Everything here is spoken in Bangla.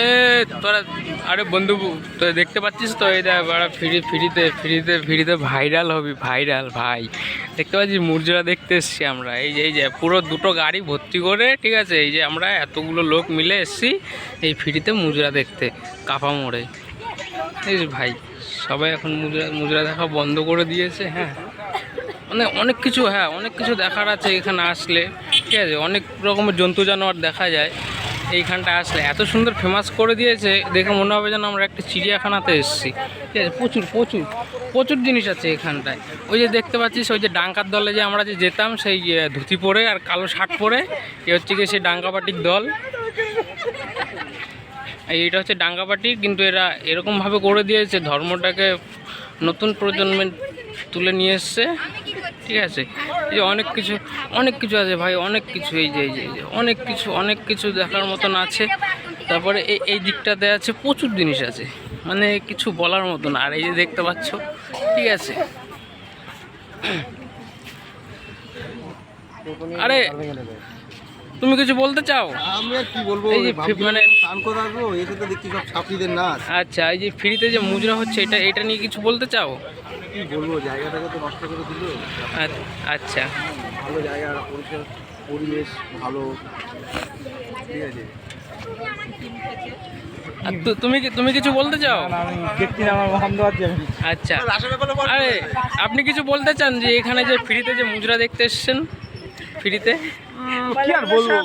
এ তোরা, আরে বন্ধু, তোরা দেখতে পাচ্ছিস তো? এই দেখ ওরা ফ্রিতে ভাইরাল হবি, ভাইরাল ভাই। দেখতে পাচ্ছিস মুরজোড়া দেখতে এসছি আমরা। এই যে পুরো দুটো গাড়ি ভর্তি করে, ঠিক আছে, এই যে আমরা এতগুলো লোক মিলে এসছি এই ফ্রিতে মুজরা দেখতে কাপা মোড়ে। এই যে ভাই, সবাই এখন মুজরা দেখা বন্ধ করে দিয়েছে। হ্যাঁ, মানে অনেক কিছু, হ্যাঁ অনেক কিছু দেখার আছে এখানে আসলে, ঠিক আছে। অনেক রকমের জন্তু জানোয়ার দেখা যায় এইখানটা আসলে। এত সুন্দর ফেমাস করে দিয়েছে, দেখে মনে হবে যেন আমরা একটা চিড়িয়াখানাতে এসেছি, ঠিক আছে। প্রচুর প্রচুর প্রচুর জিনিস আছে এখানটায়। ওই যে দেখতে পাচ্ছিস, ওই যে ডাঙ্কার দলে যে আমরা যে যেতাম, সেই ধুতি পরে আর কালো শার্ট পরে, এ হচ্ছে কি সেই ডাঙ্গাপাটির দল। এইটা হচ্ছে ডাঙ্গাপাটি, কিন্তু এরা এরকমভাবে করে দিয়েছে, ধর্মটাকে নতুন প্রজন্মে তুলে নিয়ে এসছে, ঠিক আছে। এই যে অনেক কিছু আছে ভাই, অনেক কিছু। এই যে অনেক কিছু দেখার মতন আছে। তারপরে এই দিকটাতে আছে প্রচুর জিনিস আছে, মানে কিছু বলার মতন। আর এই যে দেখতে পাচ্ছ, ঠিক আছে। আরে তুমি কিছু বলতে চাও? আমি আর কি বলবো, এই যে মানে স্নান করে আসবো, এসে তো দেখছি সব ছাত্রীদের নাচ। আচ্ছা, এই যে ফ্রিতে যে মুজরা হচ্ছে, এটা নিয়ে কিছু বলতে চাও? কি বলবো, জায়গাটাকে তো নষ্ট করে দিল। আচ্ছা, ভালো জায়গা, পরিবেশ ভালো, ঠিক আছে। আর তুমি কিছু বলতে চাও? আমি দেখছি না, আমার বন্ধ আছে। আচ্ছা, আরে আপনি কিছু বলতে চান যে এখানে যে ফ্রিতে যে মুজরা দেখতে এসছেন ফ্রিতে? কি আর বলবো।